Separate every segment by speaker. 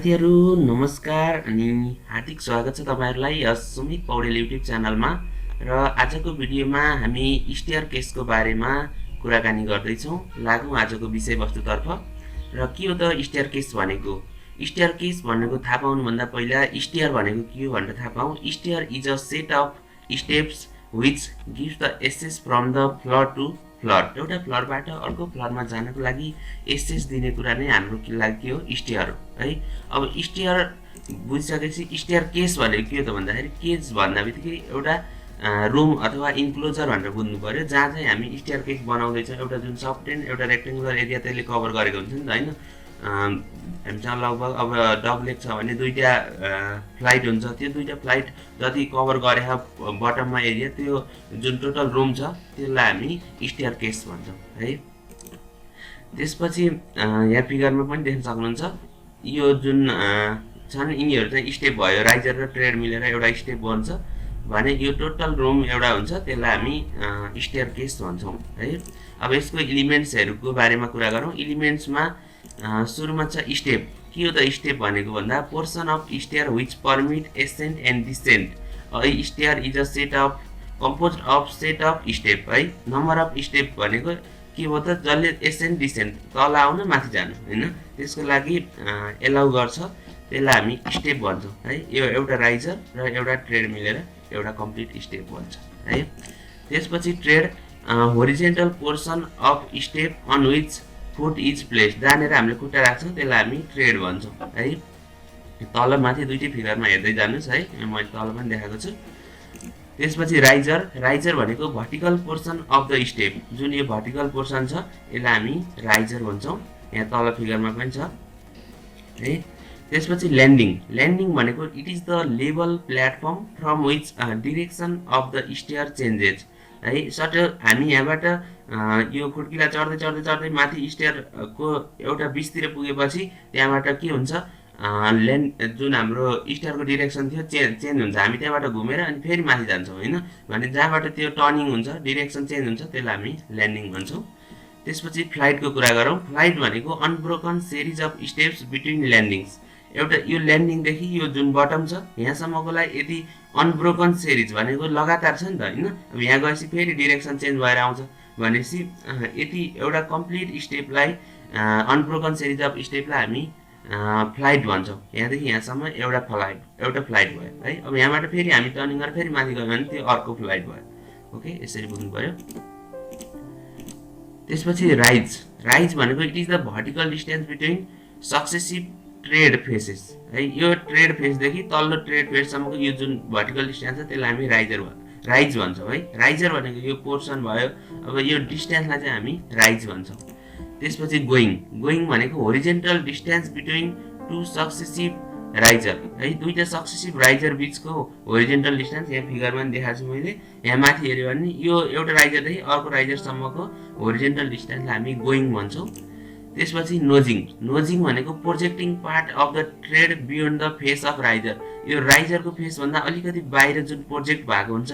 Speaker 1: साथीहरु नमस्कार अनि हार्दिक स्वागत छ तपाईहरुलाई सुमित पौडेल युट्युब च्यानलमा। र आजको भिडियोमा हामी स्टेयरकेसको बारेमा कुराकानी गर्दै छौं। लागौं आजको विषयवस्तुतर्फ। र के हो त स्टेयरकेस भनेको? स्टेयरकेस भनेको थाहा पाउनु भन्दा पहिला स्टेयर भनेको के हो भनेर थाहा पाऊँ। Stair is a set of steps which gives the access from the floor to floor. एउटा फ्लोरबाट अर्को फ्लोरमा जानको लागि एक्सेस दिने कुरा नै हाम्रो के हो स्टेयर हो है। अब स्टेयर बुझिसकेपछि स्टेयरकेस भनेको के हो त भन्दाखेरि केज भन्दाबित्तिकै एउटा रुम अथवा इन्क्लोजर भनेर बुझ्नु पर्यो, जहाँ चाहिँ हामी स्टेयरकेस बनाउँदैछौँ। एउटा जुन सबटेन एउटा रेक्टेङ्गुलर एरिया त्यसले कभर गरेको हुन्छ नि त हैन। हामीसँग लगभग अब डबलेग छ भने दुईटा फ्लाइट हुन्छ। त्यो दुईटा फ्लाइट जति कभर गरे बटममा एरिया त्यो जुन टोटल रुम छ त्यसलाई हामी स्टेयरकेस भन्छौँ है। त्यसपछि यहाँ फिगरमा पनि देख्न सक्नुहुन्छ यो जुन छन् यिनीहरू चाहिँ स्टेप भयो। राइजर र ट्रेड मिलेर एउटा स्टेप बन्छ भने यो टोटल रुम एउटा हुन्छ, त्यसलाई हामी स्टेयरकेस भन्छौँ है। अब यसको एलिमेन्ट्सहरूको बारेमा कुरा गरौँ। एलिमेन्ट्समा सुरुमा छ स्टेप। के हो त स्टेप भनेको भन्दा portion of stair which permit ascent and descent. Stair is a set of composed of set of step है। नम्बर अफ स्टेप भनेको के हो त जसले एसेन्ट डिसेन्ट तल आउन माथि जानु हैन, त्यसको लागि एलाउ गर्छ, त्यसलाई हामी स्टेप भन्छौँ है। यो एउटा राइजर र एउटा ट्रेड मिलेर एउटा कम्प्लिट स्टेप भन्छ है। त्यसपछि tread horizontal portion of step on which foot is place. जहाँनिर हामीले खुट्टा राख्छौँ त्यसलाई हामी ट्रेड भन्छौँ है। तल माथि दुईटै फिगरमा हेर्दै जानुहोस् है, मैले तल पनि देखाएको छु। त्यसपछि राइजर। राइजर भनेको vertical portion of the step. जुन यो भर्टिकल पोर्सन छ यसलाई हामी राइजर भन्छौँ, यहाँ तल फिगरमा पनि छ है। त्यसपछि ल्यान्डिङ। ल्यान्डिङ भनेको it is the level platform from which direction of the stair changes है। हामी यहाँबाट यो खुड्किला चढ्दै चढ्दै चढ्दै माथि स्टेयरको एउटा बिचतिर पुगेपछि त्यहाँबाट के हुन्छ जुन हाम्रो स्टेयरको डिरेक्सन थियो चेन्ज हुन्छ। हामी त्यहाँबाट घुमेर अनि फेरि माथि जान्छौँ हैन। भने जहाँबाट त्यो टर्निङ हुन्छ डिरेक्सन चेन्ज हुन्छ त्यसलाई हामी ल्यान्डिङ भन्छौँ। त्यसपछि फ्लाइटको कुरा गरौँ। फ्लाइट भनेको unbroken series of steps between landings. एउटा यो ल्यान्डिङदेखि यो जुन बटम छ यहाँसम्मकोलाई यदि अनब्रोकन सिरिज भनेको लगातार छ नि त हैन। अब यहाँ गएपछि फेरि डिरेक्सन चेन्ज भएर आउँछ भनेपछि यति एउटा कम्प्लिट स्टेपलाई अनब्रोकन सिरिज अफ स्टेपलाई हामी फ्लाइट भन्छौँ। यहाँदेखि यहाँसम्म एउटा फ्लाइट भयो है। अब यहाँबाट फेरि हामी टर्निङ गरेर फेरि माथि गयो भने त्यो अर्को फ्लाइट भयो। ओके, यसरी बुझ्नु पर्यो। त्यसपछि राइज। राइज भनेको it is the vertical distance between successive trade faces है। यो ट्रेड फेसदेखि तल्लो ट्रेड फेससम्मको यो जुन भर्टिकल डिस्टेन्स छ त्यसलाई हामी राइज भन्छौँ है। राइजर भनेको यो पोर्सन भयो। अब यो डिस्टेन्सलाई चाहिँ हामी राइज भन्छौँ। त्यसपछि गोइङ। गोइङ भनेको horizontal distance between two successive riser है। दुईटा सक्सेसिभ राइजर बिचको होरिजेन्टल डिस्टेन्स यहाँ फिगरमा पनि देखाएको छु मैले। यहाँ माथि हेऱ्यो भने यो एउटा राइजरदेखि अर्को राइजरसम्मको होरिजेन्टल डिस्टेन्सलाई हामी गोइङ भन्छौँ। त्यसपछि नोजिङ। नोजिङ भनेको projecting part of the tread beyond the face of riser. यो राइजरको फेसभन्दा अलिकति बाहिर जुन प्रोजेक्ट भएको हुन्छ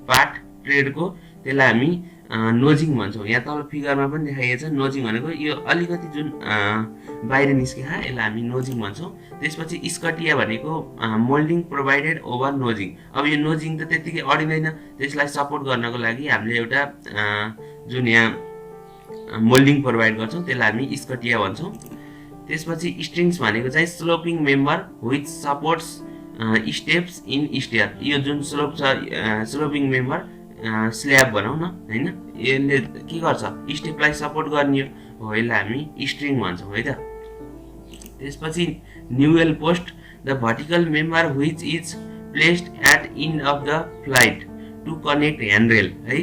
Speaker 1: पार्ट ट्रेडको त्यसलाई हामी नोजिङ भन्छौँ। यहाँ तल फिगरमा पनि देखाइएको छ। नोजिङ भनेको यो अलिकति जुन बाहिर निस्केको यसलाई हामी नोजिङ भन्छौँ। त्यसपछि स्कटिया भनेको मोल्डिङ प्रोभाइडेड ओभर नोजिङ। अब यो नोजिङ त त्यत्तिकै अडिँदैन, त्यसलाई सपोर्ट गर्नको लागि हामीले एउटा जुन यहाँ मोल्डिङ प्रोभाइड गर्छौँ त्यसलाई हामी स्कटिया भन्छौँ। त्यसपछि स्ट्रिङ्स भनेको चाहिँ sloping member which supports steps in stair. यो जुन स्लोप छ स्लोपिङ मेम्बर स्ल्याब भनौँ न हैन, यसले के गर्छ स्टेपलाई सपोर्ट गर्ने हो, यसलाई हामी स्ट्रिङ भन्छौँ है त। त्यसपछि newel post. The vertical member which is placed at end of the flight to connect handrail है।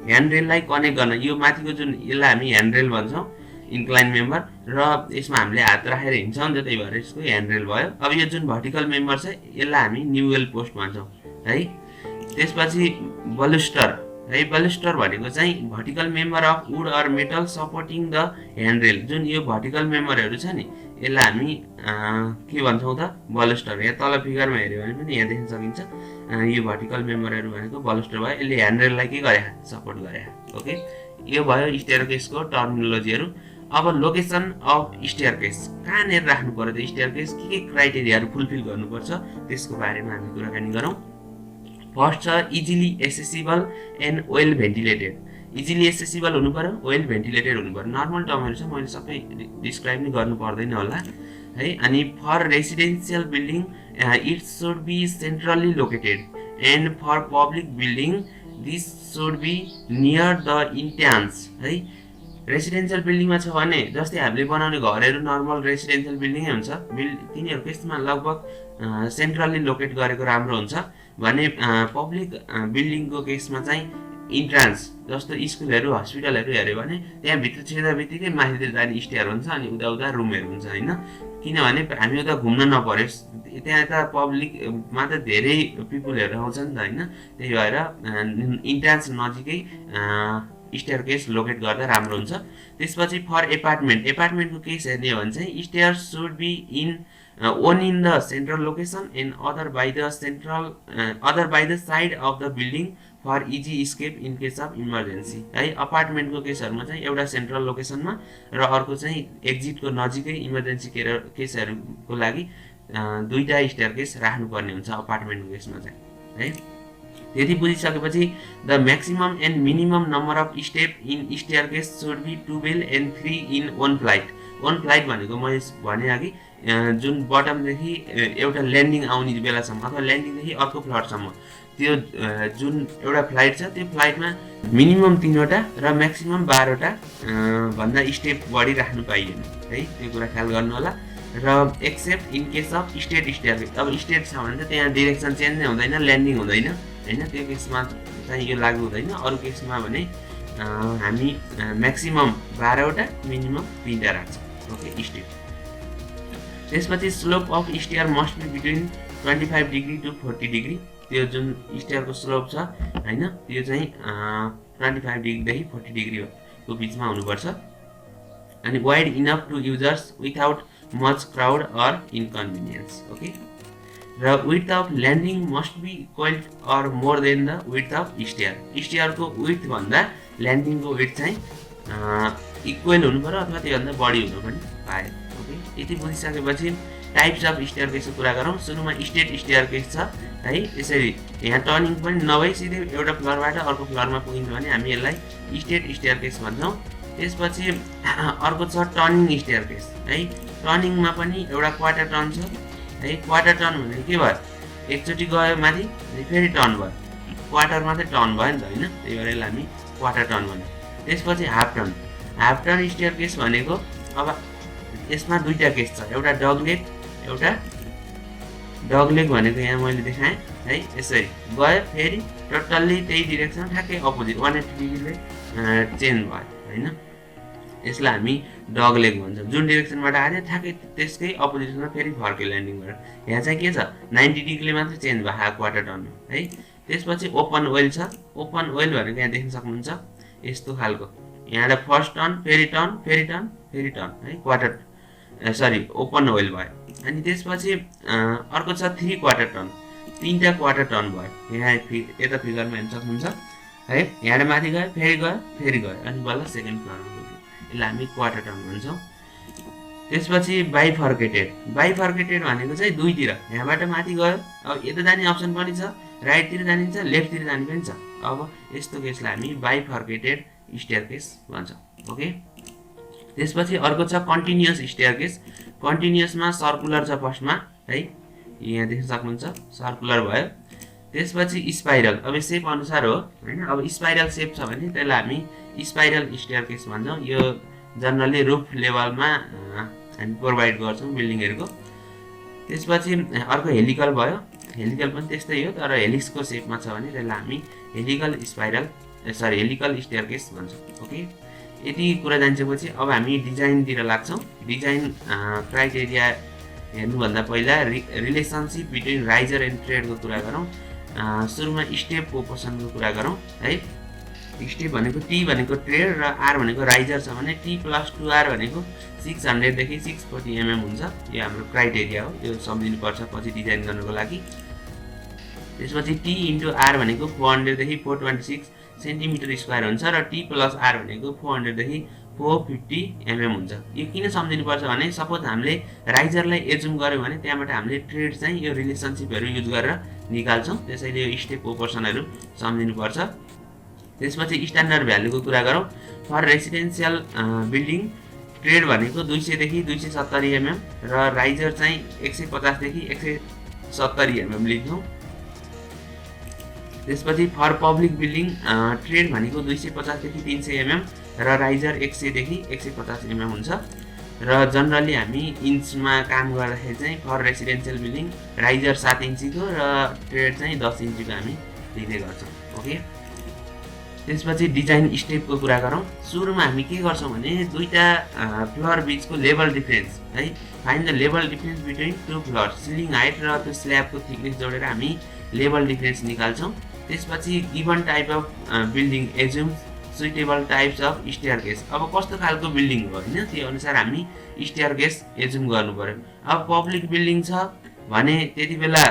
Speaker 1: ह्यान्डरेललाई कनेक्ट गर्न यो माथिको जुन यसलाई हामी ह्यान्डरेल भन्छौँ, इन्क्लाइन मेम्बर। र यसमा हामीले हात राखेर हिँड्छौँ नि त, त्यही भएर यसको ह्यान्डरेल भयो। अब यो जुन भर्टिकल मेम्बर छ यसलाई हामी न्युएल पोस्ट भन्छौँ है। त्यसपछि बलुस्टर है। बलुस्टर भनेको चाहिँ vertical member of wood or metal supporting the handrail. जुन यो भर्टिकल मेम्बरहरू छ नि यसलाई हामी के भन्छौँ त बलुस्टर। यहाँ तल फिगरमा हेऱ्यो भने पनि यहाँ देख्न सकिन्छ यो भर्टिकल मेम्बरहरू भनेको बलुस्टर भयो। यसले ह्यान्डरेललाई के गरे सपोर्ट गरे। ओके, यो भयो स्टेयरकेसको टर्मिनोलोजीहरू। अब लोकेसन अफ स्टेयरकेस कहाँनिर राख्नु पर्यो त स्टेयरकेस के क्राइटेरियाहरू फुलफिल गर्नुपर्छ त्यसको बारेमा हामी कुराकानी गरौँ। फर्स्ट छ easily accessible and well ventilated. Easily accessible हुनु पर्यो, वेल भेन्टिलेटेड हुनु पर्यो। नर्मल टर्महरू छ, मैले सबै डिस्क्राइब नै गर्नु पर्दैन होला है। अनि for residential building it should be centrally located and for public building this should be near the entrance है। रेसिडेन्सियल बिल्डिङमा छ भने जस्तै हामीले बनाउने घरहरू नर्मल रेसिडेन्सियल बिल्डिङै हुन्छ, तिनीहरूको यसमा लगभग सेन्ट्रली लोकेट गरेको राम्रो हुन्छ भने पब्लिक बिल्डिङको केसमा चाहिँ इन्ट्रान्स जस्तो स्कुलहरू हस्पिटलहरू हेऱ्यो भने त्यहाँभित्र छिर्दा बित्तिकै माथितिर जाने स्टेयर हुन्छ अनि उता उता रुमहरू हुन्छ होइन। किनभने हामी उता घुम्न नपरोस्, त्यहाँ त पब्लिकमा त धेरै पिपुलहरू आउँछ नि त होइन। त्यही भएर इन्ट्रान्स नजिकै स्टेयरकेस लोकेट गर्दा राम्रो हुन्छ। त्यसपछि फर एपार्टमेन्टको केस हेर्ने हो भने चाहिँ stair should be in one in the central location and other by the side of the building for easy escape in case of emergency है। अपार्टमेन्टको केसहरूमा चाहिँ एउटा सेन्ट्रल लोकेसनमा र अर्को चाहिँ एक्जिटको नजिकै इमर्जेन्सी केसहरूको लागि दुईटा स्टेयरकेस राख्नुपर्ने हुन्छ अपार्टमेन्टको केसमा चाहिँ है। त्यति बुझिसकेपछि the maximum and minimum number of step in staircase should be 12 and 3 in one flight। One flight भनेको मैले भने अघि जुन बटमदेखि एउटा ल्यान्डिङ आउने बेलासम्म अथवा ल्यान्डिङदेखि अर्को फ्लोरसम्म त्यो जुन एउटा फ्लाइट छ त्यो फ्लाइटमा मिनिमम 3वटा र म्याक्सिमम 12वटा भन्दा स्टेप बढी राख्नु पाइएन है। त्यो कुरा ख्याल गर्नु होला। र accept in case of state staircase, अब स्टेट छ भने त त्यहाँ डिरेक्सन चेन्ज नै हुँदैन, ल्यान्डिङ हुँदैन होइन, त्यो केसमा चाहिँ यो लागु हुँदैन। अरू केसमा भने हामी म्याक्सिमम 12वटा मिनिमम 3टा राख्छौँ ओके स्टेप। त्यसपछि slope of stair must be between 25 degree to 40 degree. त्यो जुन स्टेयरको स्लोप छ होइन त्यो चाहिँ 25 डिग्रीदेखि 40 डिग्रीको बिचमा हुनुपर्छ। अनि wide enough to users without much crowd or inconvenience okay. र width of landing must be equal or more than the width of stair. स्टेयरको विड्थ भन्दा ल्यान्डिङको विड्थ चाहिँ इक्वल हुनु पर्यो अथवा त्योभन्दा बढी हुनु पनि पायो ओके। यति बुझिसकेपछि टाइप्स अफ स्टेयरकेसको कुरा गरौँ। सुरुमा स्टेट स्टेयरकेस छ है। यसरी यहाँ टर्निङ पनि नभई सिधै एउटा फ्लोरबाट अर्को फ्लोरमा पुगिन्छ भने हामी यसलाई स्टेट स्टेयरकेस भन्छौँ। त्यसपछि अर्को छ टर्निङ स्टेयरकेस है। टर्निङमा पनि एउटा क्वार्टर टर्न छ है। क्वार्टर टर्न भनेको के भयो, एकचोटि गयो माथि फेरि टर्न भयो, क्वार्टर मात्रै टर्न भयो नि त होइन, त्यही भएर यसलाई हामी क्वार्टर टर्न भन्छौँ। त्यसपछि हाफ टर्न स्टेयरकेस भनेको अब यसमा दुईटा केस छ, एउटा डगलेग भनेको यहाँ मैले देखाएँ है। यसरी गयो फेरि टोटल्ली त्यही डिरेक्सन ठ्याक्कै अपोजिट 180 डिग्रीले चेन्ज भयो होइन, यसलाई हामी डगलेग भन्छौँ। जुन डिरेक्सनबाट आयो ठ्याक्कै त्यसकै अपोजिटमा फेरि फर्क्यो ल्यान्डिङ गरेर। यहाँ चाहिँ के छ 90 डिग्रीले मात्रै चेन्ज भयो क्वार्टर टर्नमा है। त्यसपछि ओपन वेल छ। ओपन वेल भनेको यहाँ देख्न सक्नुहुन्छ यस्तो खालको, यहाँबाट फर्स्ट टर्न फेरि टर्न फेरि टर्न फेरि टर्न है, ओपन वेल भयो। अनि त्यसपछि अर्को छ 3 क्वार्टर टर्न, 3टा क्वार्टर टर्न भयो। यहाँ यता फिगरमा हेर्न सक्नुहुन्छ है। यहाँबाट माथि गयो फेरि गयो अनि बल्ल सेकेन्ड फ्लोरमा पुग्यो, यसलाई हामी क्वार्टर टर्न भन्छौँ। त्यसपछि बाइफर्केटेड भनेको चाहिँ दुईतिर, यहाँबाट माथि गयो अब यता जाने अप्सन पनि छ, राइटतिर जानिन्छ लेफ्टतिर जाने पनि छ। अब यस्तो केसलाई हामी बाइफर्केटेड स्टेयरकेस भन्छौँ ओके। त्यसपछि अर्को छ कन्टिन्युअस स्टेयरकेस। कन्टिन्युअसमा सर्कुलर छ फर्स्टमा है, यहाँ देख्न सक्नुहुन्छ सर्कुलर भयो। त्यसपछि स्पाइरल, अब सेप अनुसार हो होइन। अब स्पाइरल सेप छ भने त्यसलाई हामी स्पाइरल स्टेयरकेस भन्छौँ। यो जनरली रुफ लेभलमा हामी प्रोभाइड गर्छौँ बिल्डिङहरूको। त्यसपछि अर्को हेलिकल भयो, हेलिकल पनि त्यस्तै हो तर हेलिक्सको सेपमा छ भने त्यसलाई हामी हेलिकल स्टेयरकेस भन्छौँ ओके। यति कुरा जानिसकेपछि अब हामी डिजाइनतिर लाग्छौँ। डिजाइन क्राइटेरिया हेर्नुभन्दा पहिला रिलेसनसिप बिट्विन राइजर एन्ड ट्रेडको कुरा गरौँ। सुरुमा स्टेप प्रोपोर्सनको कुरा गरौँ है। स्टेप भनेको टी भनेको ट्रेड र आर भनेको राइजर छ भने टी + 2r भनेको 600 देखि 640 mm हुन्छ। यो हाम्रो क्राइटेरिया हो, यो सम्झिनुपर्छ पछि डिजाइन गर्नको लागि। त्यसपछि टी × आर भनेको 400 देखि 426 सेन्टिमिटर स्क्वायर हुन्छ र टी + r भनेको 400 देखि 450 mm हुन्छ। यो किन सम्झिनुपर्छ भने सपोज हामीले राइजरलाई एजुम गर्यौँ भने त्यहाँबाट हामीले ट्रेड चाहिँ यो रिलेसनसिपहरू युज गरेर निकाल्छौँ, त्यसैले यो स्टेप प्रोपोर्सनहरू सम्झिनुपर्छ। त्यसपछि स्ट्यान्डर्ड भ्यालुको कुरा गरौँ। फर रेसिडेन्सियल बिल्डिङ ट्रेड भनेको 200 देखि 270 mm र राइजर चाहिँ 150 देखि 170 mm लिन्छौँ। त्यसपछि फर पब्लिक बिल्डिङ ट्रेड भनेको 250 देखि 300 mm र राइजर 100 देखि 150 mm हुन्छ। र जनरली हामी इन्चमा काम गर्दाखेरि चाहिँ फर रेसिडेन्सियल बिल्डिङ राइजर 7 इन्चीको र ट्रेड चाहिँ 10 इन्चीको हामी लिने गर्छौँ। ओके, त्यसपछि डिजाइन स्टेपको कुरा गरौँ। सुरुमा हामी के गर्छौँ भने दुईटा फ्लोर बिचको लेभल डिफरेन्स है, find the level difference between two floor, ceiling height र त्यो स्ल्याबको थिकनेस जोडेर हामी लेभल डिफरेन्स निकाल्छौँ। त्यसपछि given type of building assume suitable types of staircase, अब कस्तो खालको बिल्डिङ हो होइन त्यो अनुसार हामी स्टेयरकेस एज्युम गर्नु पर्यो। अब पब्लिक बिल्डिङ छ भने त्यति बेला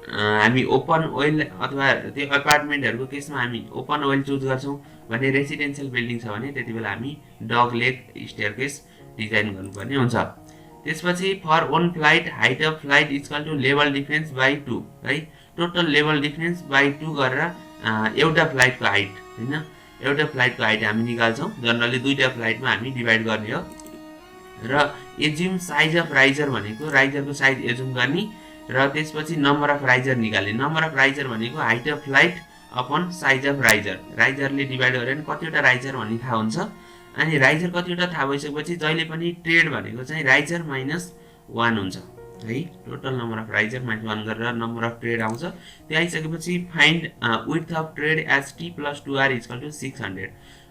Speaker 1: हामी ओपन वेल अथवा त्यो अपार्टमेन्टहरूको केसमा हामी ओपन वेल चुज गर्छौँ भने रेसिडेन्सियल बिल्डिङ छ भने त्यति बेला हामी डग लेग स्टेयरकेस डिजाइन गर्नुपर्ने हुन्छ। त्यसपछि for one flight height of flight equal to level difference by 2 है, टोटल लेभल डिफरेन्स बाई 2 गरेर एउटा फ्लाइटको हाइट होइन, एउटा फ्लाइटको हाइट हामी निकाल्छौँ। जनरली दुईटा फ्लाइटमा हामी डिभाइड गर्ने हो। र एज्युम साइज अफ राइजर भनेको राइजरको साइज एज्युम गर्ने र त्यसपछि नम्बर अफ राइजर निकाल्ने। नम्बर अफ राइजर भनेको height of flight upon size of riser, राइजरले डिभाइड गरेर कतिवटा राइजर भन्ने थाहा हुन्छ। अनि राइजर कतिवटा थाहा भइसकेपछि जहिले पनि ट्रेड भनेको चाहिँ राइजर -1 हुन्छ है, टोटल नम्बर अफ राइजर -1 गरेर नम्बर अफ ट्रेड आउँछ। त्यो आइसकेपछि find width of tread as t + 2r = 600,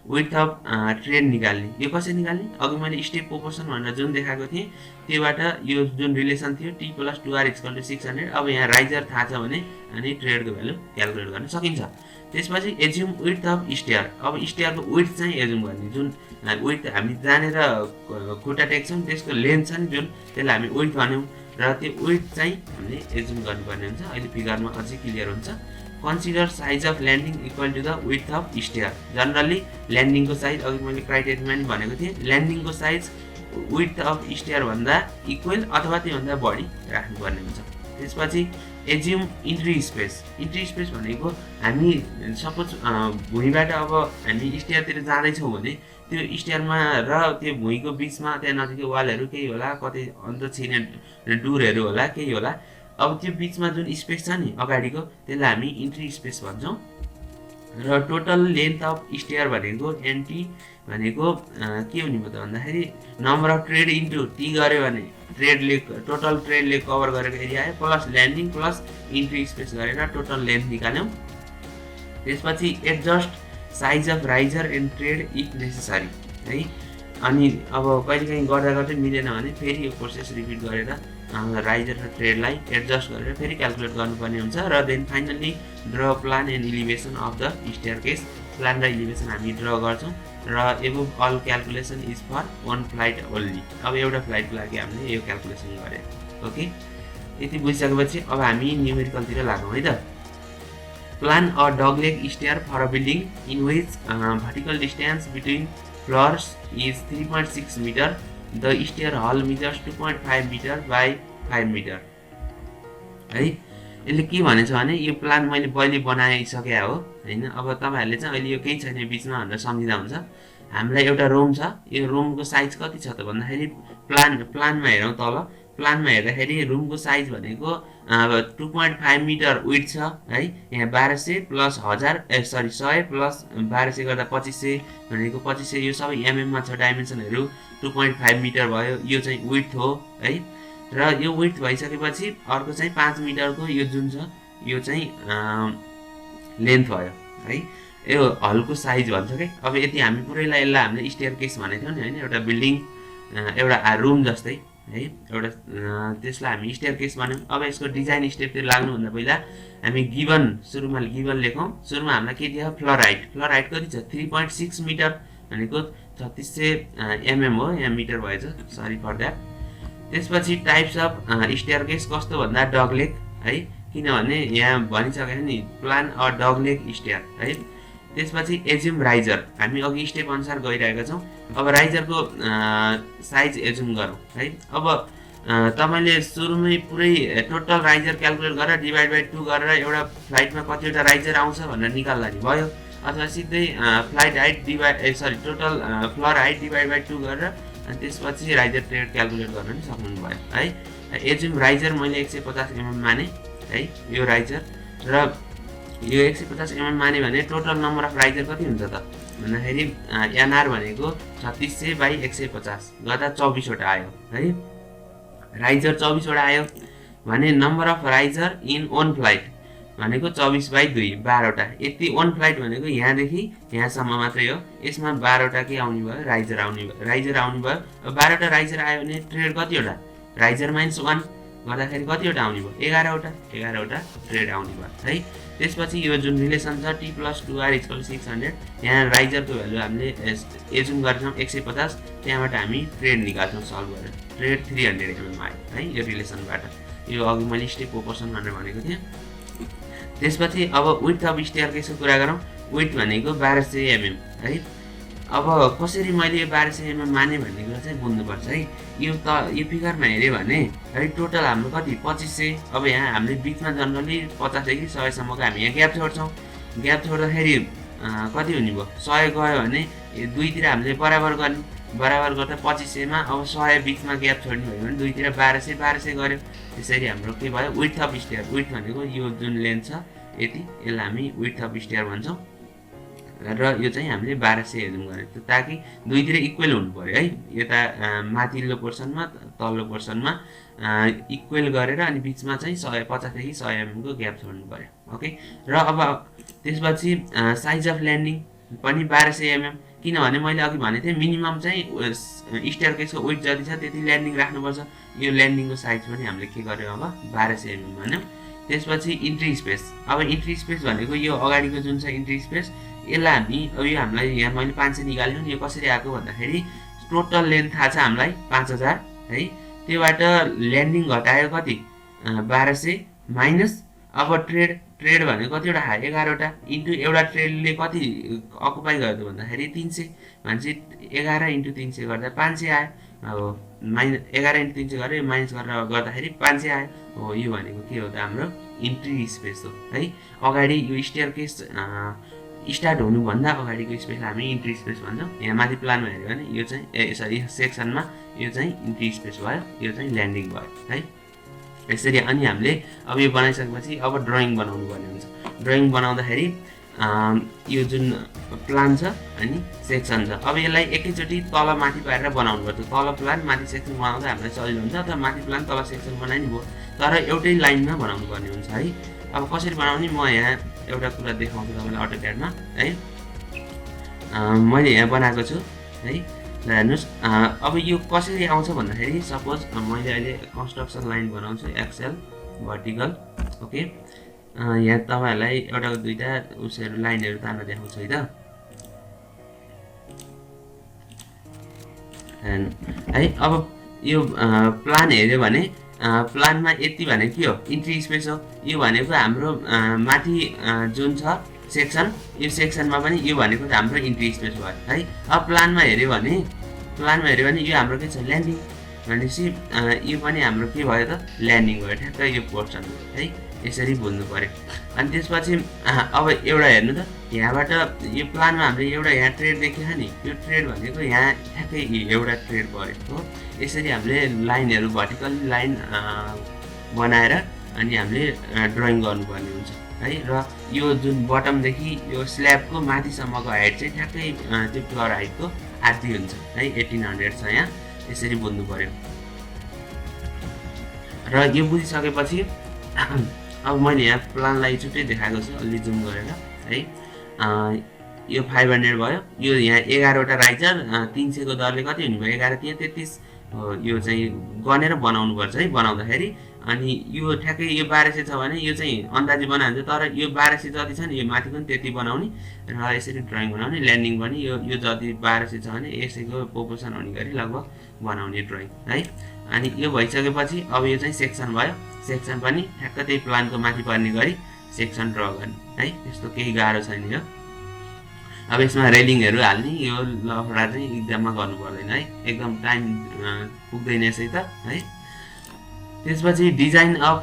Speaker 1: width of tread निकाल्ने। यो कसरी निकाल्ने, अघि मैले स्टेप प्रोपोर्सन भनेर जुन देखाएको थिएँ त्योबाट यो जुन रिलेसन थियो t + 2r = 600। अब यहाँ राइजर थाहा छ भने अनि ट्रेडको भ्यालु क्यालकुलेट गर्न सकिन्छ। त्यसपछि एज्युम विड्थ अफ स्टेयर, अब स्टेयरको विड्थ चाहिँ एज्युम गर्ने, जुन विड्थ हामी जानेर खुट्टा टेक्छौँ त्यसको लेन्थ छ नि जुन, त्यसलाई हामी विड्थ भन्यौँ र त्यो विड्थ चाहिँ हामीले एज्युम गर्नुपर्ने हुन्छ। अहिले फिगरमा अझै क्लियर हुन्छ। Consider size of landing equal to the width of stair, generally ल्यान्डिङको साइज अघि मैले क्राइटेरियामा नि भनेको थिएँ, ल्यान्डिङको साइज विड्थ अफ स्टेयर भन्दा इक्वल अथवा त्योभन्दा बढी राख्नुपर्ने हुन्छ। त्यसपछि assume entry space, entry space भनेको हामी सपोज भुइँबाट अब हामी स्टेयरतिर जाँदैछौँ भने त्यो स्टेयरमा र त्यो भुइँको बिचमा त्यहाँ नजिकै वालहरू केही होला, कतै अन्त छिने डुरहरू होला, केही होला। अब त्यो बिचमा जुन स्पेस छ नि अगाडिको त्यसलाई हामी इन्ट्री स्पेस भन्छौँ। र टोटल लेन्थ अफ स्टेयर भनेको एनटी भनेको के हुने भयो त भन्दाखेरि number of trade into T गऱ्यो भने ट्रेडले टोटल ट्रेडले कभर गरेको एरिया आयो plus landing plus entry space गरेर टोटल लेन्थ निकाल्यौँ। त्यसपछि adjust size of riser and trade if necessary है, अनि अब कहिलेकाहीँ गर्दा गर्दै मिलेन भने फेरि यो प्रोसेस रिपिट गरेर राइजर र ट्रेडलाई एडजस्ट गरेर फेरि क्यालकुलेट गर्नुपर्ने हुन्छ। र then finally draw plan and elevation of the staircase, plan र इलिभेसन हामी ड्र गर्छौँ। र above all calculation is for one flight only, अब एउटा फ्लाइटको लागि हामीले यो क्यालकुलेसन गऱ्यौँ। ओके, यति बुझिसकेपछि अब हामी न्युमेरिकलतिर लागौँ है त। Plan a dogleg stair for a building in which vertical distance between floors is 3.6 metre, the stair hall measures 2.5 metre by 5 metre है। यसले के भनेछ भने यो प्लान मैले पहिले बनाइसके हो होइन, अब तपाईँहरूले चाहिँ अहिले यो केही छैन बिचमा भनेर सम्झिँदा हुन्छ। हामीलाई एउटा रुम छ, यो रुमको साइज कति छ त भन्दाखेरि प्लानमा हेरौँ, तल प्लानमा हेर्दाखेरि रुमको साइज भनेको 2.5 मिटर विड्थ छ है। यहाँ 1200 प्लस 100 प्लस 1200 गर्दा 2500 भनेको 2500, यो सबै एमएममा छ डाइमेन्सनहरू। 2.5 मिटर भयो, यो चाहिँ विड्थ हो है। र यो विड्थ भइसकेपछि अर्को चाहिँ 5 मिटरको यो जुन छ यो चाहिँ लेन्थ भयो है। यो हलको साइज भन्छ क्या। अब यति हामी पुरैलाई यसलाई हामीले स्टेयरकेस भनेको थियौँ नि होइन, एउटा बिल्डिङ एउटा रुम जस्तै है, एउटा त्यसलाई हामी स्टेयरकेस भन्यौँ। अब यसको डिजाइन स्टेपतिर लाग्नुभन्दा पहिला हामी गिभन सुरुमा गिभन लेखौँ। सुरुमा हामीलाई के दियो, फ्लोर हाइट, फ्लोर हाइट कति छ 3.6 मिटर भनेको 3600 mm हो, यहाँ मिटर भएछ, सरी फर द्याट। त्यसपछि टाइप्स अफ स्टेयरकेस कस्तो भन्दा डगलेग है, किनभने यहाँ भनिसकेको नि प्लान अ डगलेग स्टेयर है। त्यसपछि एज्युम राइजर, हामी अघि स्टेप अनुसार गइरहेका छौँ। अब राइजरको साइज एज्युम गरौँ है। अब तपाईँले सुरुमै पुरै टोटल राइजर क्यालकुलेट गरेर डिभाइड बाई 2 गरेर एउटा फ्लाइटमा कतिवटा राइजर आउँछ भनेर निकाल्दा नि भयो, अथवा सिधै flight height total floor height divide by 2 गरेर अनि त्यसपछि राइजर ट्रेड क्यालकुलेट गर्न पनि सक्नुभयो है। एज्युम राइजर मैले 150 mm माने है, यो राइजर र यो 150 mm माने भने टोटल नम्बर अफ राइजर कति हुन्छ त भन्दाखेरि एनआर भनेको 3600 बाई 150 गर्दा 24 वटा आयो है। राइजर 24 वटा आयो भने number of riser in one flight भनेको 24 बाई 2 12 वटा। यति वन फ्लाइट भनेको यहाँदेखि यहाँसम्म मात्रै हो, यसमा 12 वटा के आउने भयो, राइजर आउने भयो। अब 12 वटा राइजर आयो भने ट्रेड कतिवटा, राइजर माइनस 1 गर्दाखेरि कतिवटा आउने भयो, 11 वटा ट्रेड आउने भयो है। त्यसपछि यो जुन रिलेसन छ T + 2R = 600, यहाँ राइजरको भ्यालु हामीले एज्युम गरेछौँ 150, त्यहाँबाट हामी ट्रेड निकाल्छौँ सल्भ गरेर, ट्रेड 300 mm आयो है यो रिलेसनबाट। यो अघि मैले स्टेप प्रोपोर्सन भनेर भनेको थिएँ। त्यसपछि अब विड्थ अफ स्टेयरकेसको कुरा गरौँ। विड्थ भनेको 1200 mm है। अब कसरी मैले यो 1200 mm माने भन्ने कुरा चाहिँ बुझ्नुपर्छ है। यो फिगरमा हेऱ्यो भने है टोटल हाम्रो कति 2500। अब यहाँ हामीले बिचमा जनरली 50 देखि 100 सम्मको हामी यहाँ ग्याप छोड्छौँ। ग्याप छोड्दाखेरि कति हुने भयो, 100 गयो भने दुईतिर हामीले बराबर गर्ने, बराबर गर्दा 2500 मा अब 100 बिचमा ग्याप छोड्ने भयो भने दुईतिर 1200 गर्यो। त्यसरी हाम्रो के भयो, विड्थ अफ स्टेयर। विड्थ भनेको यो जुन लेन्थ छ यति, यसलाई हामी विड्थ अफ स्टेयर भन्छौँ र यो चाहिँ हामीले 1200 एज्युम गरेको, ताकि दुईतिर इक्वल हुनु पर्यो है। यता माथिल्लो पोर्सनमा तल्लो पोर्सनमा इक्वल गरेर अनि बिचमा चाहिँ 150 देखि 100 mm को ग्याप छोड्नु पर्यो। ओके, र अब त्यसपछि साइज अफ ल्यान्डिङ पनि 1200 mm, किनभने मैले अघि भनेको थिएँ मिनिमम चाहिँ स्टेयरकेसको विड्थ जति छ त्यति ल्यान्डिङ राख्नुपर्छ। यो ल्यान्डिङको साइज पनि हामीले के गर्यौँ, अब 1200 mm भन्यौँ। त्यसपछि इन्ट्री स्पेस। अब इन्ट्री स्पेस भनेको यो अगाडिको जुन छ इन्ट्री स्पेस, यसलाई हामी अब यो हामीलाई यहाँ मैले 500 निकाल्यो नि, यो कसरी आएको भन्दाखेरि टोटल लेन्थ थाहा छ हामीलाई 5000 है, त्योबाट ल्यान्डिङ घटायो कति 1200 माइनस अब ट्रेड भनेको कतिवटा आयो 11 वटा इन्टु एउटा ट्रेडले कति अकुपाई गर्यो भन्दाखेरि 300 भनेपछि 11 × 300 गर्दा 500 आयो। अब माइनस 11 × 300 गरेर माइनस गरेर गर्दाखेरि 500 आयो। हो, यो भनेको के हो त, हाम्रो इन्ट्री स्पेस हो है। अगाडि यो स्टेयरकेस स्टार्ट हुनुभन्दा अगाडिको स्पेस हामी इन्ट्री स्पेस भन्छौँ। यहाँ माथि प्लानमा हेऱ्यो भने यो चाहिँ सेक्सनमा यो चाहिँ इन्ट्री स्पेस भयो, यो चाहिँ ल्यान्डिङ भयो है। यसरी अनि हामीले अब यो बनाइसकेपछि अब ड्रइङ बनाउनु पर्ने हुन्छ। ड्रइङ बनाउँदाखेरि यो जुन प्लान छ अनि सेक्सन छ, अब यसलाई एकैचोटि तल माथि पारेर बनाउनु पर्छ। तल प्लान माथि सेक्सन बनाउँदा हामीलाई सजिलो हुन्छ, अथवा माथि प्लान तल सेक्सन बनाइ नि भयो, तर एउटै लाइनमा बनाउनु पर्ने हुन्छ है। अब कसरी बनाउने म यहाँ एउटा कुरा देखाउँछु तपाईँलाई अटोक्याडमा है। मैले यहाँ बनाएको छु है, हेर्नुहोस्। अब यो कसरी आउँछ भन्दाखेरि सपोज मैले अहिले कन्स्ट्रक्सन लाइन बनाउँछु एक्सेल भर्टिकल। ओके, यहाँ तपाईँहरूलाई एउटा दुईवटा उसहरू लाइनहरू तान्न देखाउँछु है त है। अब यो प्लान हेऱ्यो भने प्लानमा यति भनेको के हो, इन्ट्री स्पेस हो। यो भनेको हाम्रो माथि जुन छ सेक्सन, यो सेक्सनमा पनि यो भनेको हाम्रो इन्ट्री स्पेस भयो है। अब प्लानमा हेऱ्यो भने यो हाम्रो के छ, ल्यान्डिङ भनेपछि यो पनि हाम्रो के भयो त, ल्यान्डिङ भयो ठ्याक्कै यो पोर्सन है। यसरी बुझ्नु पर्यो। अनि त्यसपछि अब एउटा हेर्नु त, यहाँबाट यो प्लानमा हामीले एउटा यहाँ ट्रेड देखियो नि, यो ट्रेड भनेको यहाँ ठ्याक्कै एउटा ट्रेड परेको हो। यसरी हामीले लाइनहरू भर्टिकल लाइन बनाएर अनि हामीले ड्रइङ गर्नुपर्ने हुन्छ है। र यो जुन बटमदेखि यो स्ल्याबको माथिसम्मको हाइट चाहिँ ठ्याक्कै त्यो फ्लोर हाइटको आधी हुन्छ है, 1800 छ यहाँ। यसरी बुझ्नु पर्यो। र यो बुझिसकेपछि अब मैले यहाँ प्लानलाई छुट्टै देखाएको छु अलि जुम गरेर है। यो 500 भयो। यो यहाँ 11 वटा राइजर 300 को दरले कति हुने भयो, 11 × 33 यो चाहिँ गनेर बनाउनु पर्छ है बनाउँदाखेरि। अनि यो ठ्याक्कै यो 1200 छ भने यो चाहिँ अन्दाजी बनाइन्छ, तर यो 1200 जति छ नि यो माथि पनि त्यति बनाउने र यसरी ड्रइङ बनाउने। ल्यान्डिङ पनि यो जति 1200 छ भने यसैको प्रोपोर्सन हुने गरी लगभग बनाउने ड्रइङ है। अनि यो भइसकेपछि अब यो चाहिँ सेक्सन भयो। सेक्सन पनि ठ्याक्क त्यही प्लानको माथि पर्ने गरी सेक्सन ड्र गर्ने है। त्यस्तो केही गाह्रो छैन यो। अब यसमा रेलिङहरू हाल्ने यो लफडा चाहिँ इक्जाममा गर्नु पर्दैन है, एकदम टाइम पुग्दैन यसै त है। त्यसपछि डिजाइन अफ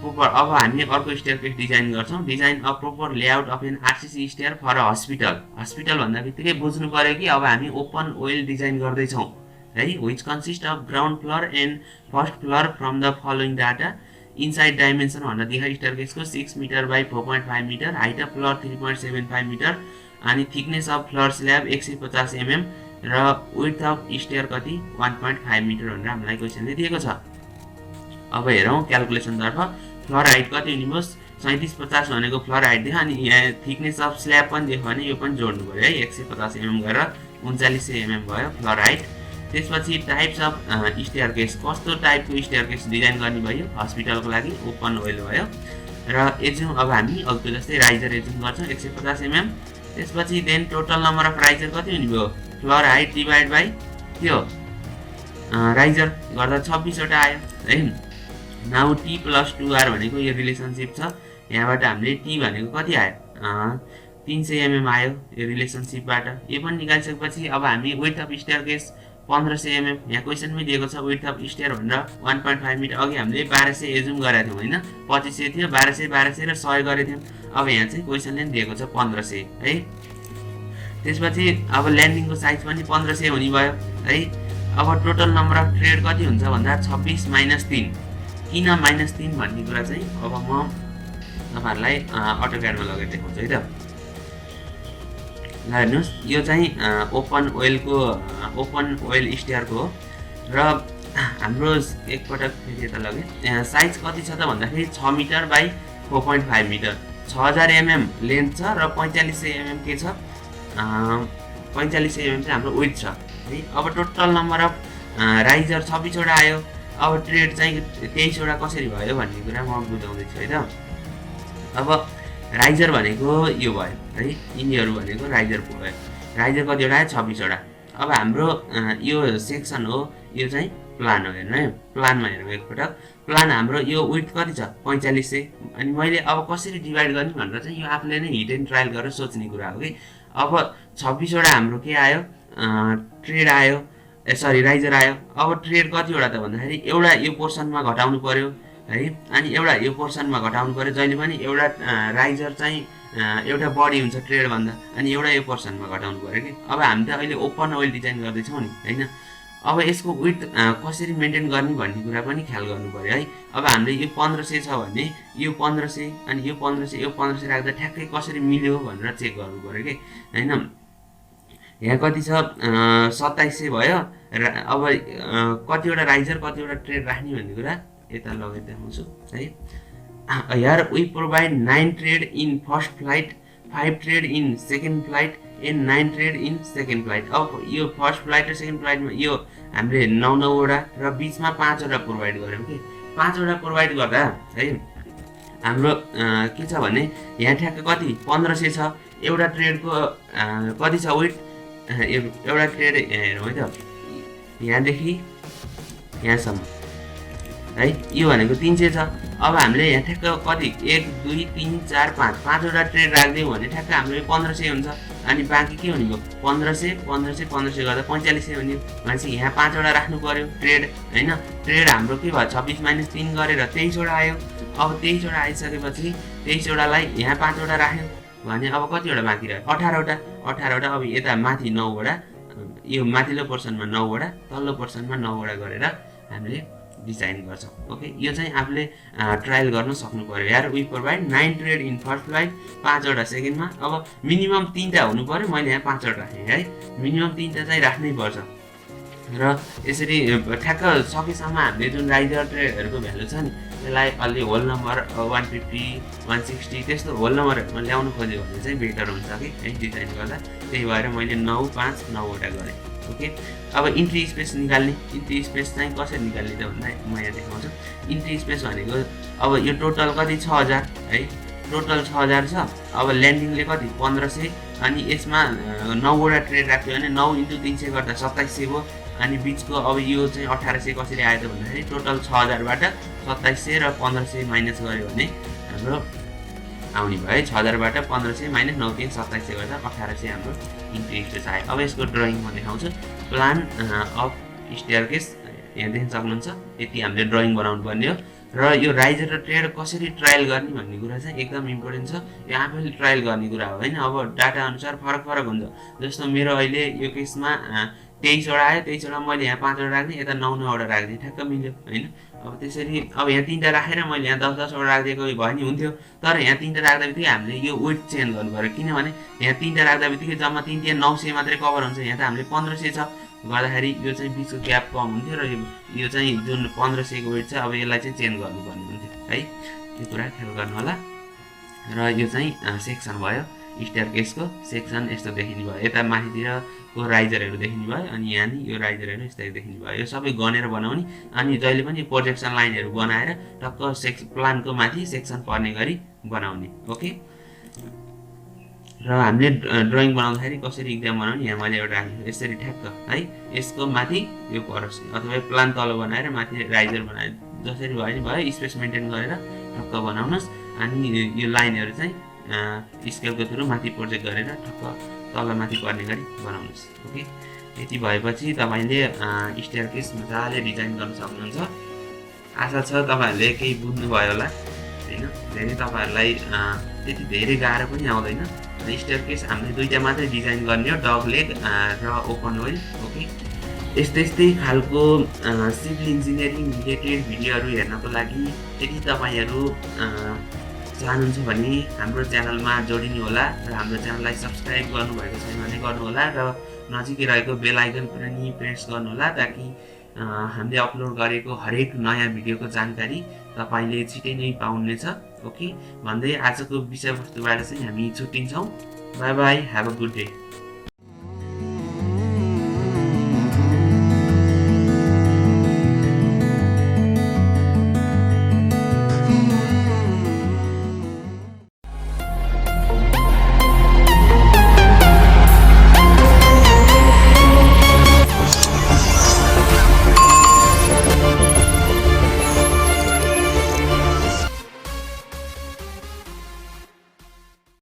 Speaker 1: प्रोपर, अब हामी अर्को स्टेयरकेस डिजाइन गर्छौँ। Design of proper layout of an RCC stair for a hospital. Hospital भन्दा बित्तिकै बुझ्नु पर्यो कि अब हामी ओपन ओएल डिजाइन गर्दैछौँ है, which consist of ground floor and first floor from the following data. Inside dimension भनेर देखाइ स्टेयरकेसको 6 metre by 4.5 metre, height of floor 3.75 metre, अनि thickness of floor slab 150 mm र विड्थ अफ स्टेयर कति 1.5 metre भनेर हामीलाई क्वेसनले दिएको छ। अब हेरौँ क्यालकुलेसनतर्फ। फ्लोर हाइट कति हुने भयो 3750 भनेको फ्लोर हाइट देखो, अनि यहाँ थिकनेस अफ स्ल्याब पनि देखो भने यो पनि जोड्नु पऱ्यो है, 150 mm गरेर 3900 mm भयो फ्लोर हाइट। त्यसपछि टाइप्स अफ स्टेयरकेस, कस्तो टाइपको स्टेयरकेस डिजाइन गर्ने भयो हस्पिटलको लागि, ओपन ओएल भयो। र एज्युम अब हामी अघिको जस्तै राइजर एज्युम गर्छौँ 150 mm। त्यसपछि then total number of riser कति हुने भयो, फ्लोर हाइट डिभाइड बाई त्यो राइजर गर्दा 26 वटा आयो है। नाउ टी प्लस 2r भनेको यो रिलेसनसिप छ, यहाँबाट हामीले टी भनेको कति आयो 300 mm आयो यो रिलेसनसिपबाट। यो पनि निकालिसकेपछि अब हामी विड्थ अफ स्टेयरकेस 1500 mm, यहाँ क्वेसनमै दिएको छ विड्थ अफ स्टेयर भनेर 1.5 मिटर। अघि हामीले 1200 एज्युम गरेको थियौँ होइन, 2500 थियो, 1200 1200 र 100 गरेको थियौँ। अब यहाँ चाहिँ क्वेसनले दिएको छ 1500 है। त्यसपछि अब ल्यान्डिङको साइज पनि 1500 हुने भयो है। अब टोटल नम्बर अफ ट्रेड कति हुन्छ भन्दा 26 - 3। किन -3 भन्ने कुरा चाहिँ अब म तपाईँहरूलाई अटोक्याडमा लगेर देखाउँछु है त। ल हेर्नुहोस्, यो चाहिँ ओपन ओएल स्टेयरको हो र हाम्रो एकपटक फेरि यता लगेँ। साइज कति छ त भन्दाखेरि 6 metre by 4.5 metre, 6000 mm length छ र 4500 mm के छ 4500 mm चाहिँ हाम्रो विड्थ छ है। अब टोटल नम्बर अफ राइजर 26 वटा आयो। अब ट्रेड चाहिँ 23 वटा कसरी भयो भन्ने कुरा म बुझाउँदैछु है त। अब राइजर भनेको यो भयो है, यिनीहरू भनेको राइजर भयो। राइजर कतिवटा आयो 26 वटा। अब हाम्रो यो सेक्सन हो, यो चाहिँ प्लान हो। हेर्नु है, प्लानमा हेरौँ एकपटक। प्लान हाम्रो यो विड्थ कति छ 4500, अनि मैले अब कसरी डिभाइड गर्ने भनेर चाहिँ यो आफूले नै हिट एन्ड ट्रायल गरेर सोच्ने कुरा हो कि। अब 26 वटा हाम्रो के आयो ट्रेड आयो, सरी राइजर आयो। अब ट्रेड कतिवटा त भन्दाखेरि एउटा यो पोर्सनमा घटाउनु पर्यो है, अनि एउटा यो पोर्सनमा घटाउनु पर्यो। जहिले पनि एउटा राइजर चाहिँ एउटा बडी हुन्छ ट्रेड भन्दा, अनि एउटा यो पोर्सनमा घटाउनु पर्यो कि। अब हामी त अहिले ओपन ओएल डिजाइन गर्दैछौँ नि होइन। अब यसको विड्थ कसरी मेन्टेन गर्ने भन्ने कुरा पनि ख्याल गर्नु पर्यो है। अब हामीले यो 1500 छ भने यो 1500 अनि यो 1500 यो 1500 राख्दा ठ्याक्कै कसरी मिल्यो भनेर चेक गर्नु पर्यो कि होइन। यहाँ कति छ 2700 भयो। अब कतिवटा राइजर कतिवटा ट्रेड राख्ने भन्ने कुरा यता लगेर देखाउँछु है। Here we provide 9 tread in first flight, 5 tread in second flight and 9 tread in second flight. अब यो फर्स्ट फ्लाइट र सेकेन्ड फ्लाइटमा यो हामीले 9 वटा र बिचमा 5 वटा प्रोभाइड गऱ्यौँ कि। 5 वटा प्रोभाइड गर्दा है हाम्रो के छ भने यहाँ ठ्याक्क कति 1500 छ। एउटा ट्रेडको कति छ विड्थ, एउटा ट्रेड हेरौँ है त, यहाँदेखि यहाँसम्म है, यो भनेको 300 छ। अब हामीले यहाँ ठ्याक्क कति 1 2 3 4 5 5वटा ट्रेड राखिदियौँ भने ठ्याक्क हाम्रो 1500 हुन्छ। अनि बाँकी के हुने भयो 1500 1500 1500 गर्दा 4500 हुने। भनेपछि यहाँ 5 वटा राख्नु पर्यो ट्रेड होइन। ट्रेड हाम्रो के भयो 26 - 3 गरेर 23 वटा आयो। अब 23 वटा आइसकेपछि 23 वटालाई यहाँ 5 वटा राख्यो भने अब कतिवटा बाँकी रह्यो 18 वटा। 18 वटा। अब यता माथि 9 वटा, यो माथिल्लो पोर्सनमा 9 वटा, तल्लो पोर्सनमा 9 वटा गरेर हामीले डिजाइन गर्छौँ। ओके, यो चाहिँ आफूले ट्रायल गर्न सक्नु पर्यो यार। We provide 9 tread in first flight, 5 वटा सेकेन्डमा। अब मिनिमम 3टा हुनु पर्यो, मैले यहाँ 5 वटा राखेँ है। मिनिमम 3टा चाहिँ राख्नै पर्छ र यसरी ठ्याक्क सकेसम्म हामीले जुन राइजर ट्रेडहरूको भ्यालु छ नि त्यसलाई अलि होल नम्बर 150 160 त्यस्तो होल नम्बरहरूमा ल्याउनु खोज्यो भने चाहिँ बेटर हुन्छ कि है डिजाइन गर्दा। त्यही भएर मैले 9 5 9 वटा गरेँ। ओके, अब इन्ट्री स्पेस निकाल्ने। इन्ट्री स्पेस चाहिँ कसरी निकाल्ने त भन्दा म यहाँ देखाउँछु। इन्ट्री स्पेस भनेको अब यो टोटल कति 6000 है, टोटल 6000 छ। अब ल्यान्डिङले कति 1500, अनि यसमा 9 वटा ट्रेड राख्यो भने 9 × 300 गर्दा 2700 भयो। अनि बिचको अब यो चाहिँ 1800 कसरी आयो त भन्दाखेरि टोटल 6000बाट 2700 र 1500 माइनस गर्यो भने हाम्रो आउने भयो है। 6000बाट 1500 माइनस 9×3 गर्दा 1800 हाम्रो इन्टु आयो। अब यसको ड्रइङ म देखाउँछु। प्लान अफ स्टेयरकेस यहाँ देख्न सक्नुहुन्छ। यति हामीले ड्रइङ बनाउनु पर्ने हो र यो राइजर र ट्रेड कसरी ट्रायल गर्ने भन्ने कुरा चाहिँ एकदम इम्पोर्टेन्ट छ। यो आफैले ट्रायल गर्ने कुरा हो हैन। अब डाटा अनुसार फरक फरक हुन्छ। जस्तो मेरो अहिले यो केसमा 23 वटा आयो, 23 वटा मैले यहाँ 5 वटा राख्ने, यता 9 वटा राख्दिएँ, ठ्याक्क मिल्यो हैन। अब त्यसरी अब यहाँ 3टा राखेर मैले यहाँ 10 वटा राखिदिएको भए नि हुन्थ्यो। तर यहाँ 3टा राख्दा बित्तिकै हामीले यो वेट चेन्ज गर्नु पर्यो, किनभने यहाँ 3टा राख्दा बित्तिकै जम्मा 3 3 900 मात्रै कभर हुन्छ। यहाँ त हामीले 1500 छ गर्दाखेरि यो चाहिँ बिचको ग्याप कम हुन्थ्यो र यो चाहिँ जुन 1500 को वेट छ अब यसलाई चाहिँ चेन्ज गर्नुपर्ने हुन्थ्यो है। त्यो कुरा ख्याल गर्नु होला। र यो चाहिँ सेक्सन भयो, स्टेयरकेसको सेक्सन यस्तो देखिने भयो। यता माथितिरको राइजरहरू देखिने भयो, अनि यहाँ नि यो राइजरहरू यस्तै देखिने भयो। यो सबै गनेर बनाउने, अनि जहिले पनि प्रोजेक्सन लाइनहरू बनाएर टक्क प्लानको माथि सेक्सन पर्ने गरी बनाउने। ओके, र हामीले ड्रइङ बनाउँदाखेरि कसरी इक्जाम बनाउने यहाँ मैले एउटा राखेको यसरी ठ्याक्क है। यसको माथि यो परोस् अथवा प्लान तल बनाएर माथि राइजर बनाएर जसरी भयो नि भयो, स्पेस मेन्टेन गरेर ठक्क बनाउनुहोस्। अनि यो लाइनहरू चाहिँ स्केलको थ्रु माथि प्रोजेक्ट गरेर ठक्क तल माथि पर्ने गरी बनाउनुहोस्। ओके, यति भएपछि तपाईँले स्टेयरकेस मजाले डिजाइन गर्न सक्नुहुन्छ। आशा छ तपाईँहरूले केही बुझ्नुभयो होला हैन। धेरै तपाईँहरूलाई त्यति धेरै गाह्रो पनि आउँदैन। स्टेयरकेस हामीले 2टा मात्रै डिजाइन गर्ने हो, डग लेग र ओपन वेल। ओके, यस्तै खालको सिभिल इन्जिनियरिङ रिलेटेड भिडियोहरू हेर्नको लागि यदि तपाईँहरू चाहनुहुन्छ भने हाम्रो च्यानलमा जोडिनु होला र हाम्रो च्यानललाई सब्स्क्राइब गर्नुभएको छैन भने गर्नुहोला र नजिकै रहेको बेल आइकन पनि प्रेस गर्नुहोला, ताकि हामीले अपलोड गरेको हरेक नयाँ भिडियोको जानकारी तपाईँले छिटै नै पाउनेछ। ओके भन्दै आजको विषयवस्तुबाट चाहिँ हामी छुट्टिन्छौँ। By by, have a good day.